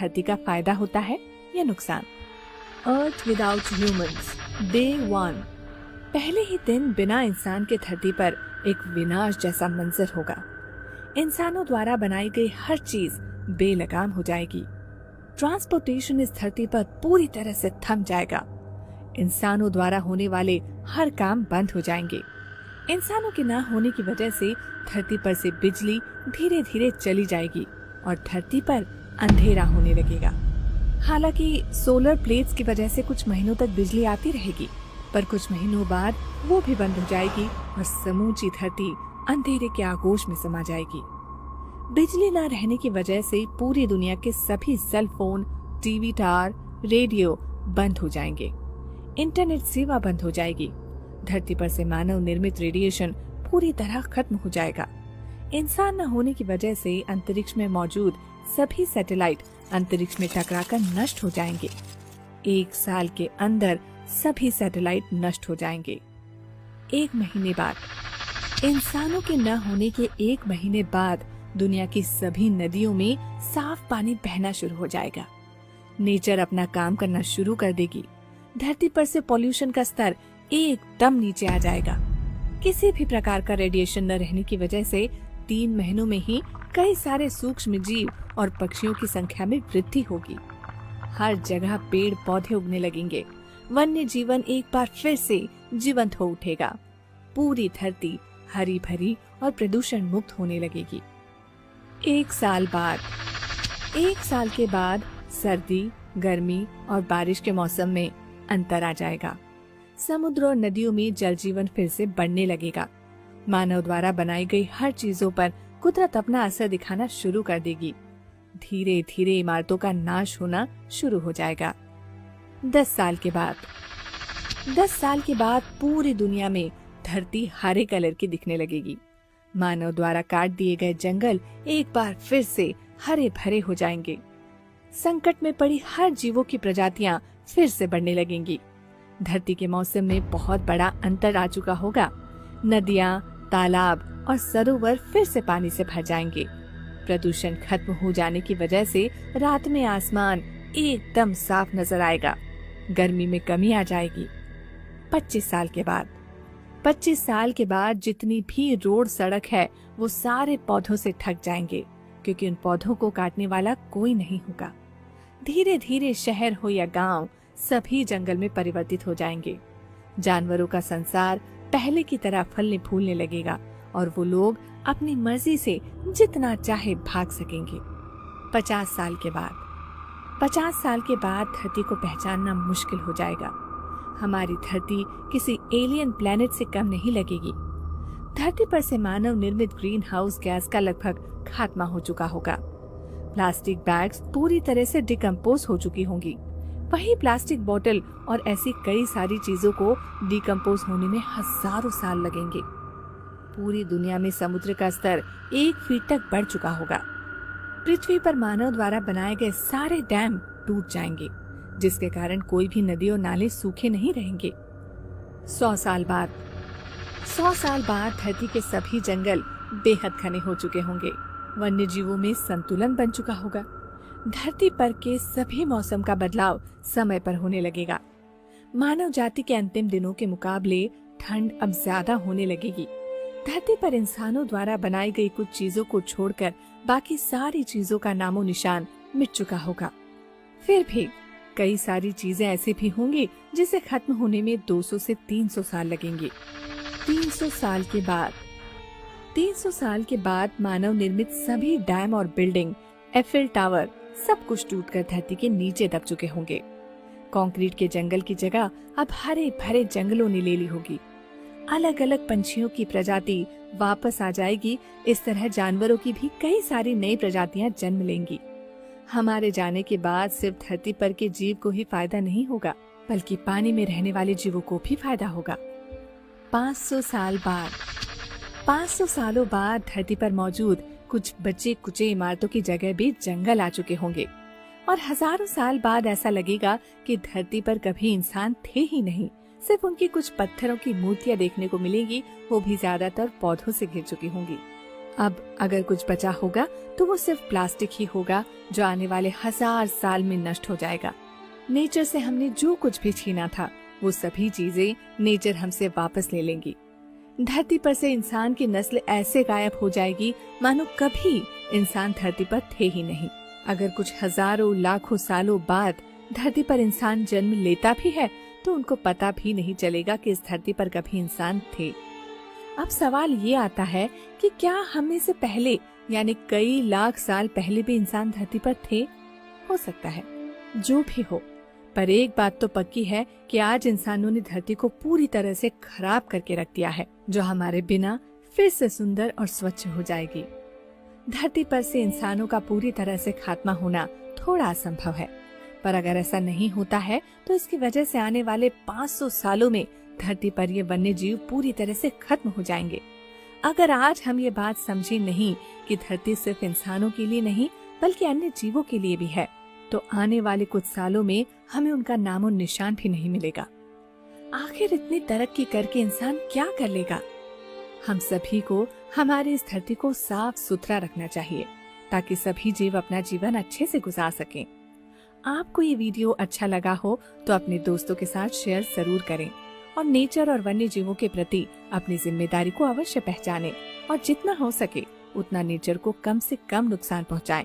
धरती का फायदा होता है या नुकसान। अर्थ विदाउट ह्यूमंस, डे 1। पहले ही दिन बिना इंसान के धरती पर एक विनाश जैसा मंजर होगा। इंसानों द्वारा बनाई गई हर चीज बेलगाम हो जाएगी। ट्रांसपोर्टेशन इस धरती पर पूरी तरह से थम जाएगा। इंसानों द्वारा होने वाले हर काम बंद हो जाएंगे। इंसानों के न होने की वजह से धरती पर से बिजली धीरे धीरे चली जाएगी और धरती पर अंधेरा होने लगेगा। हालांकि सोलर प्लेट्स की वजह से कुछ महीनों तक बिजली आती रहेगी, पर कुछ महीनों बाद वो भी बंद हो जाएगी और समूची धरती अंधेरे के आगोश में समा जाएगी। बिजली न रहने की वजह से पूरी दुनिया के सभी cell phone, TV tower, radio बंद हो जाएंगे। इंटरनेट सेवा बंद हो जाएगी। धरती पर से मानव निर्मित रेडिएशन पूरी तरह खत्म हो जाएगा। इंसान न होने की वजह से अंतरिक्ष में मौजूद सभी सैटेलाइट अंतरिक्ष में टकराकर नष्ट हो जाएंगे। 1 साल के अंदर सभी सैटेलाइट नष्ट हो जाएंगे। 1 महीने बाद, इंसानों के न होने के 1 महीने बाद दुनिया की सभी नदियों में साफ पानी बहना शुरू हो जाएगा। नेचर अपना काम करना शुरू कर देगी। धरती पर से पॉल्यूशन का स्तर एकदम नीचे आ जाएगा। किसी भी प्रकार का रेडिएशन न रहने की वजह से 3 महीनों में ही कई सारे सूक्ष्म जीव और पक्षियों की संख्या में वृद्धि होगी। हर जगह पेड़ पौधे उगने लगेंगे। वन्य जीवन एक बार फिर से जीवंत हो उठेगा। पूरी धरती हरी भरी और प्रदूषण मुक्त होने लगेगी। 1 साल बाद, 1 साल के बाद सर्दी, गर्मी और बारिश के मौसम में अंतर आ जाएगा। समुद्र और नदियों में जल जीवन फिर से बढ़ने लगेगा। मानव द्वारा बनाई गई हर चीजों पर कुदरत अपना असर दिखाना शुरू कर देगी। धीरे धीरे इमारतों का नाश होना शुरू हो जाएगा। 10 साल के बाद, 10 साल के बाद पूरी दुनिया में धरती हरे कलर की दिखने लगेगी। मानव द्वारा काट दिए गए जंगल एक बार फिर से हरे भरे हो जाएंगे। संकट में पड़ी हर जीवों की प्रजातियां फिर से बढ़ने लगेंगी। धरती के मौसम में बहुत बड़ा अंतर आ चुका होगा। नदियां, तालाब और सरोवर फिर से पानी से भर जाएंगे। प्रदूषण खत्म हो जाने की वजह से रात में आसमान एकदम साफ नजर आएगा। गर्मी में कमी आ जाएगी। 25 साल के बाद, 25 साल के बाद जितनी भी रोड सड़क है वो सारे पौधों से ढक जाएंगे, क्योंकि उन पौधों को काटने वाला कोई नहीं होगा। धीरे धीरे शहर हो या गांव, सभी जंगल में परिवर्तित हो जाएंगे। जानवरों का संसार पहले की तरह फलने फूलने लगेगा और वो लोग अपनी मर्जी से जितना चाहे भाग सकेंगे। 50 साल के बाद, 50 साल के बाद धरती को पहचानना मुश्किल हो जाएगा। हमारी धरती किसी एलियन प्लेनेट से कम नहीं लगेगी। धरती पर से मानव निर्मित ग्रीन हाउस गैस का लगभग खात्मा हो चुका होगा। प्लास्टिक बैग्स पूरी तरह से डिकम्पोज हो चुकी होंगी। वही प्लास्टिक बोतल और ऐसी कई सारी चीजों को डिकम्पोज होने में हजारों साल लगेंगे। पूरी दुनिया में समुद्र का स्तर 1 फीट तक बढ़ चुका होगा। पृथ्वी पर मानव द्वारा बनाए गए सारे डैम टूट जाएंगे, जिसके कारण कोई भी नदी और नाले सूखे नहीं रहेंगे। 100 साल बाद, 100 साल बाद धरती के सभी जंगल बेहद घने हो चुके होंगे। वन्य जीवों में संतुलन बन चुका होगा। धरती पर के सभी मौसम का बदलाव समय पर होने लगेगा। मानव जाति के अंतिम दिनों के मुकाबले ठंड अब ज्यादा होने लगेगी। धरती पर इंसानों द्वारा बनाई गई कुछ चीजों को छोड़कर बाकी सारी चीजों का नामो निशान मिट चुका होगा। फिर भी कई सारी चीजें ऐसी भी होंगी जिसे खत्म होने में 200 से 300 साल लगेंगे। 300 साल के बाद, 300 साल के बाद मानव निर्मित सभी डैम और बिल्डिंग, एफिल टावर सब कुछ टूटकर धरती के नीचे दब चुके होंगे। कंक्रीट के जंगल की जगह अब हरे भरे जंगलों ने ले ली होगी। अलग अलग पंछियों की प्रजाति वापस आ जाएगी। इस तरह जानवरों की भी कई सारी नई प्रजातियां जन्म लेंगी। हमारे जाने के बाद सिर्फ धरती पर के जीव को ही फायदा नहीं होगा, बल्कि पानी में रहने वाले जीवों को भी फायदा होगा। 500 साल बाद, 500 सालों बाद धरती पर मौजूद कुछ बचे कुचे इमारतों की जगह भी जंगल आ चुके होंगे और हजारों साल बाद ऐसा लगेगा कि धरती पर कभी इंसान थे ही नहीं। सिर्फ उनकी कुछ पत्थरों की मूर्तियां देखने को मिलेंगी, वो भी ज्यादातर पौधों से घिर चुकी होंगी। अब अगर कुछ बचा होगा तो वो सिर्फ प्लास्टिक ही होगा, जो आने वाले 1000 साल में नष्ट हो जाएगा। नेचर से हमने जो कुछ भी छीना था, वो सभी चीजें नेचर हमसे वापस ले लेंगी। धरती पर से इंसान की नस्ल ऐसे गायब हो जाएगी मानो कभी इंसान धरती पर थे ही नहीं। अगर कुछ हजारों लाखों सालों बाद धरती पर इंसान जन्म लेता भी है तो उनको पता भी नहीं चलेगा कि इस धरती पर कभी इंसान थे। अब सवाल ये आता है कि क्या हमें से पहले यानी कई लाख साल पहले भी इंसान धरती पर थे? हो सकता है, जो भी हो, पर एक बात तो पक्की है कि आज इंसानों ने धरती को पूरी तरह से खराब करके रख दिया है, जो हमारे बिना फिर से सुंदर और स्वच्छ हो जाएगी। धरती पर से इंसानों का पूरी तरह से खात्मा होना थोड़ा असंभव है, पर अगर ऐसा नहीं होता है तो इसकी वजह से आने वाले 500 सालों में धरती पर ये वन्य जीव पूरी तरह से खत्म हो जाएंगे। अगर आज हम ये बात समझे नहीं कि धरती सिर्फ इंसानों के लिए नहीं बल्कि अन्य जीवों के लिए भी है, तो आने वाले कुछ सालों में हमें उनका नामो निशान भी नहीं मिलेगा। आखिर इतनी तरक्की करके इंसान क्या कर लेगा? हम सभी को हमारी इस धरती को साफ सुथरा रखना चाहिए ताकि सभी जीव अपना जीवन अच्छे से गुजार सकें। आपको ये वीडियो अच्छा लगा हो तो अपने दोस्तों के साथ शेयर जरूर करें और नेचर और वन्य जीवों के प्रति अपनी जिम्मेदारी को अवश्य पहचानें और जितना हो सके उतना नेचर को कम से कम नुकसान पहुंचाएं।